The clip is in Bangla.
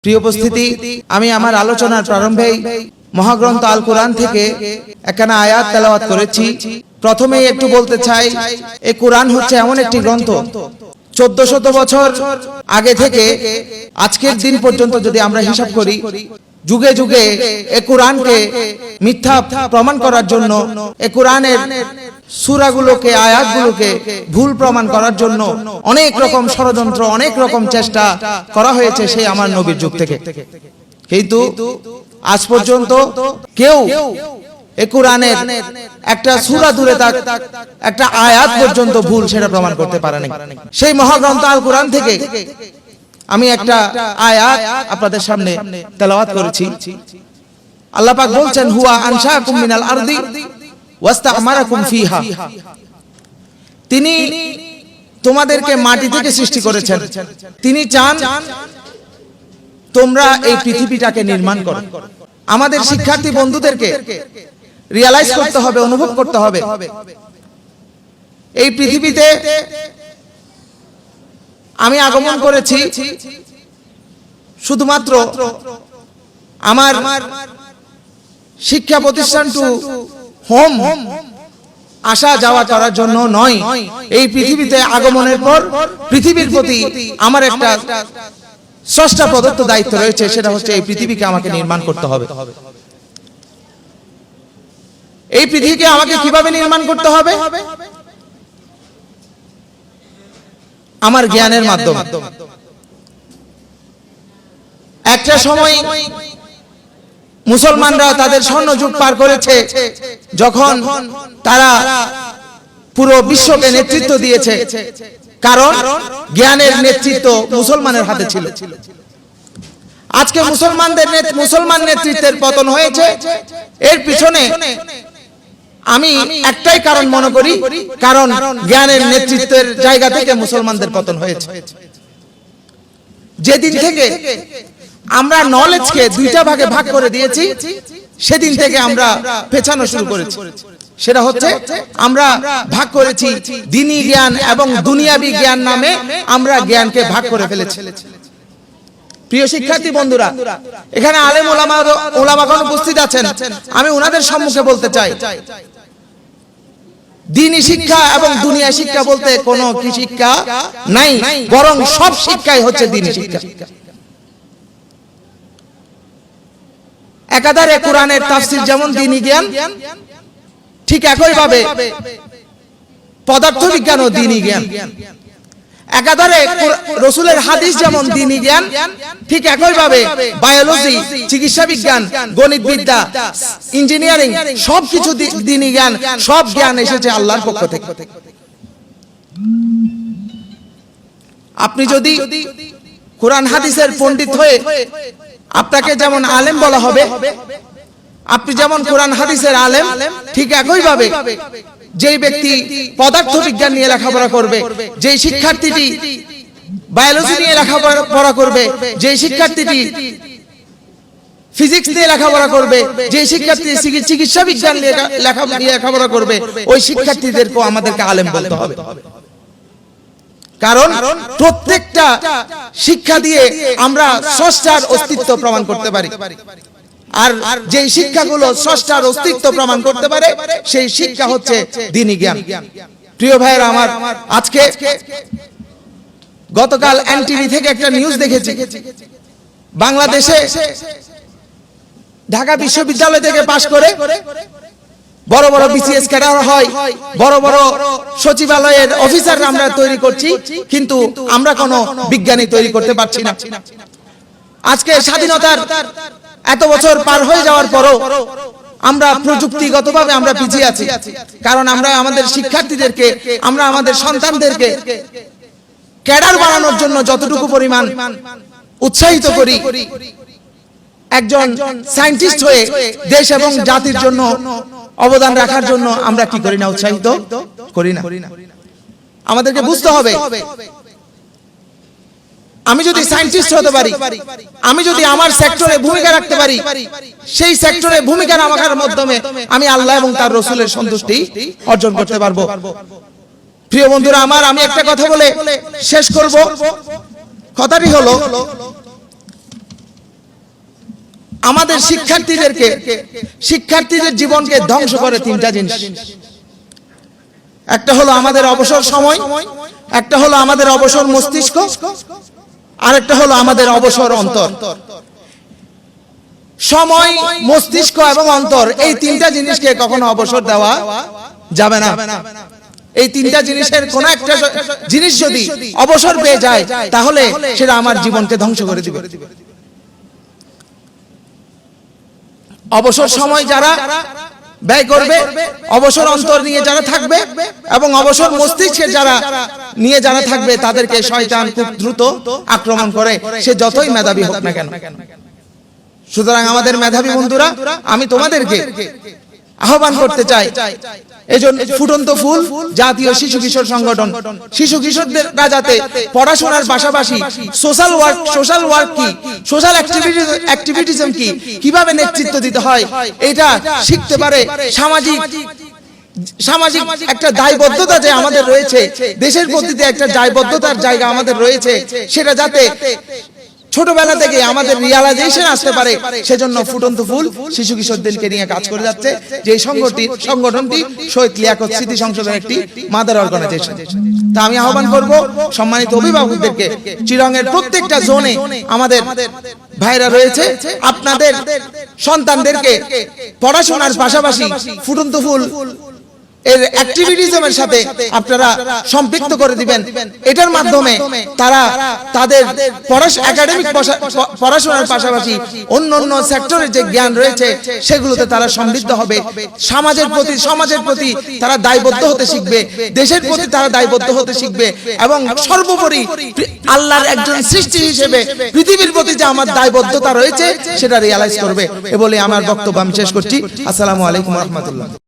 প্রিয় উপস্থিতি, আমি আমার আলোচনার প্রারম্ভেই মহাগ্রন্থ আল কোরআন থেকে একখানা আয়াত তেলাওয়াত করেছি। প্রথমেই একটু বলতে চাই, এই কোরআন হচ্ছে এমন একটি গ্রন্থ 1400 বছর আগে থেকে আজকের দিন পর্যন্ত যদি আমরা হিসাব করি, যুগে যুগে এই কোরআনকে মিথ্যা প্রমাণ করার জন্য, এই কোরআনের সূরাগুলোকে, আয়াতগুলোকে ভুল প্রমাণ করার জন্য অনেক রকম ষড়যন্ত্র, অনেক রকম চেষ্টা করা হয়েছে সেই আমার নবীর যুগ থেকে। কিন্তু আজ পর্যন্ত কেউ এই কোরআনের একটা সূরা দূরে থাক, একটা আয়াত পর্যন্ত ভুল সেটা প্রমাণ করতে পারেনি। সেই মহাগ্রন্থ আল কোরআন থেকে আমি একটা আয়াত আপনাদের সামনে তেলাওয়াত করেছি। আল্লাহ পাক বলছেন, হুয়া আনশাকুম মিনাল আরদি ওয়াস্তামারাকুম ফিহা। তিনি তোমাদেরকে মাটি থেকে সৃষ্টি করেছেন, তিনি চান তোমরা এই পৃথিবীটাকে নির্মাণ করো। আমাদের শিক্ষার্থী বন্ধুদেরকে রিয়ালাইজ করতে হবে, অনুভব করতে হবে, এই পৃথিবীতে আমি আগমন করেছি শুধুমাত্র আমার শিক্ষা প্রতিষ্ঠান টু হোম আসা যাওয়া করার জন্য নয়। এই পৃথিবীতে আগমনের পর পৃথিবীর প্রতি আমার একটা স্রষ্টা প্রদত্ত দায়িত্ব রয়েছে, সেটা হচ্ছে এই পৃথিবীকে আমাকে নির্মাণ করতে হবে। এই পৃথিবীকে আমাকে কিভাবে নির্মাণ করতে হবে? আমার জ্ঞানের মাধ্যমে। একটা সময় মুসলমানরা তাদের স্বর্ণযুগ পার করেছে, যখন তারা পুরো বিশ্বকে নেতৃত্ব দিয়েছে, কারণ জ্ঞানের নেতৃত্ব মুসলমানের হাতে ছিল। আজকে মুসলমান নেতৃত্বের পতন হয়েছে, এর পিছনে আমি একটাই কারণ মনে করি, কারণ জ্ঞানের নেতৃত্বের জায়গা থেকে মুসলমানদের পতন হয়েছে। যেদিন থেকে আমরা নলেজকে দুইটা ভাগে ভাগ করে দিয়েছি, সেদিন থেকে আমরা পেছানো শুরু করেছি। সেটা হচ্ছে আমরা ভাগ করেছি দ্বীনি জ্ঞান এবং দুনিয়াবি জ্ঞান নামে, আমরা জ্ঞানকে ভাগ করে ফেলেছি। প্রিয় শিক্ষার্থী বন্ধুরা, এখানে আলেম ওলামাগণ উপস্থিত আছেন, আমি ওনাদের সম্মুখে বলতে চাই, দ্বীনি শিক্ষা এবং দুনিয়া শিক্ষা বলতে কোনো কি শিক্ষা নাই, বরং সব শিক্ষাই হচ্ছে দ্বীনি শিক্ষা। একাধারে কোরআনের তাফসীর যেমন দ্বীনি জ্ঞান, ঠিক একইভাবে পদার্থবিজ্ঞানও দ্বীনি জ্ঞান। একাধারে রাসূলের হাদিস যেমন দ্বীনি জ্ঞান, ঠিক একইভাবে বায়োলজি, চিকিৎসা বিজ্ঞান, গণিত বিদ্যা, ইঞ্জিনিয়ারিং সবকিছু দ্বীনি জ্ঞান। সব জ্ঞান এসেছে আল্লাহর পক্ষ থেকে। আপনি যদি কোরআন হাদিসের পণ্ডিত হয়ে আপনাকে যেমন আলেম বলা হবে, আপনি যেমন কোরআন হাদিসের আলেম, ঠিক একইভাবে যেই ব্যক্তি পদার্থ বিজ্ঞান নিয়ে লেখাপড়া করবে, যেই শিক্ষার্থীটি বায়োলজি নিয়ে লেখাপড়া করবে, যেই শিক্ষার্থীটি ফিজিক্স নিয়ে লেখাপড়া করবে, যেই শিক্ষার্থী চিকিৎসা বিজ্ঞান নিয়ে লেখাপড়া করবে, ওই শিক্ষার্থীদেরকেও আমাদেরকে আলেম বলতে হবে। কারণ প্রত্যেকটা শিক্ষা দিয়ে আমরা স্রষ্টার অস্তিত্ব প্রমাণ করতে পারি, আর যে শিক্ষাগুলো স্রষ্টার অস্তিত্ব প্রমাণ করতে পারে সেই শিক্ষা হচ্ছে দ্বীনি জ্ঞান। প্রিয় ভাইয়েরা আমার, আজকে গতকাল এনটিভি থেকে একটা নিউজ দেখেছি, বাংলাদেশে ঢাকা বিশ্ববিদ্যালয় থেকে পাশ করে বড় বড় বিসিএস ক্যাডার হয়, বড় বড় সচিবালয়ের অফিসার আমরা তৈরি করছি, কিন্তু আমরা কোনো বিজ্ঞানী তৈরি করতে পারছি না। আজকে স্বাধীনতার এত বছর পার হয়ে যাওয়ার পরও আমরা প্রযুক্তিগতভাবে আমরা পিছিয়ে আছি, কারণ আমরা আমাদের শিক্ষার্থীদেরকে, আমরা আমাদের সন্তানদেরকে ক্যাডার বানানোর জন্য যতটুকু পরিমাণ উৎসাহিত করি, একজন সায়েন্টিস্ট হয়ে দেশ এবং জাতির জন্য অবদান রাখার জন্য আমরা কি করি না, উৎসাহিত করি না। আমাদেরকে বুঝতে হবে, আমি যদি সায়েন্টিস্ট হতে পারি, আমি যদি আমার সেক্টরে ভূমিকা রাখতে পারি, সেই সেক্টরে ভূমিকা রাখার মাধ্যমে আমি আল্লাহ এবং তার রাসূলের সন্তুষ্টি অর্জন করতে পারবো। প্রিয় বন্ধুরা আমার, আমি একটা কথা বলে শেষ করব। কথাটি হলো, আমাদের শিক্ষার্থীদের জীবনকে ধ্বংস করে তিনটা জিনিস। একটা হলো আমাদের অবসর সময়, একটা হলো আমাদের অবসর মস্তিষ্ক, আর একটা হলো আমাদের অবসর অন্তর। সময়, মস্তিষ্ক এবং অন্তর, এই তিনটা জিনিসকে কখনো অবসর দেওয়া যাবে না। এই তিনটা জিনিসের কোন একটা জিনিস যদি অবসর পেয়ে যায় তাহলে সেটা আমার জীবনকে ধ্বংস করে দিবে। অবসর সময় যারা ব্যয় করবে, অবসর অন্তর নিয়ে যারা থাকবে এবং অবসর মস্তিষ্কে যারা নিয়ে যারা থাকবে, তাদেরকে শয়তান খুব দ্রুত আক্রমণ করে, সে যতই মেধাবী হোক না কেন। সুতরাং আমাদের মেধাবী বন্ধুরা, আমি তোমাদেরকে আহ্বান করতে চাই, এজন্য ফুটন্ত ফুল জাতীয় শিশু কিশোর সংগঠন শিশু কিশোরদেররা যাতে পড়াশোনার পাশাপাশি সোশ্যাল ওয়ার্ক কি, সোশ্যাল অ্যাক্টিভিটিজম কি, কিভাবে নেতৃত্ব দিতে হয় এটা শিখতে পারে। সামাজিক একটা দায়বদ্ধতা যে আমাদের রয়েছে, দেশের প্রতি একটা দায়বদ্ধতার জায়গা আমাদের রয়েছে, সেটা যাতে ছোটবেলা থেকে আমাদের রিয়ালাইজেশন আসতে পারে, সেজন্য ফুটন্ত ফুল শিশু কিশোরদেরকে নিয়ে কাজ করে যাচ্ছে। যে সংগঠনটি শহীদ লিয়াকত স্মৃতি সংসদের একটি মাদার অর্গানাইজেশন। তা আমি আহ্বান করব সম্মানিত অভিভাবকদেরকে, চিরঙের প্রত্যেকটা জোনে আমাদের ভাইরা রয়েছে, আপনাদের সন্তানদেরকে পড়াশোনার পাশাপাশি ফুটন্ত ফুল এর অ্যাক্টিভিটিজমের সাথে আপনারা সম্পৃক্ত করে দিবেন। এটার মাধ্যমে তারা তাদের একাডেমিক পড়াশোনার পাশাপাশি অন্য সেক্টরের যে জ্ঞান রয়েছে সেগুলোতে তারা সমৃদ্ধ হবে। সমাজের প্রতি তারা দায়বদ্ধ হতে শিখবে, দেশের প্রতি তারা দায়বদ্ধ হতে শিখবে এবং সর্বোপরি আল্লাহর একজন সৃষ্টি হিসেবে পৃথিবীর প্রতি যে আমার দায়বদ্ধতা রয়েছে সেটা রিয়ালাইজ করবে। এ বলে আমার বক্তব্য আমি শেষ করছি। আসসালামু আলাইকুম ওয়া রাহমাতুল্লাহ।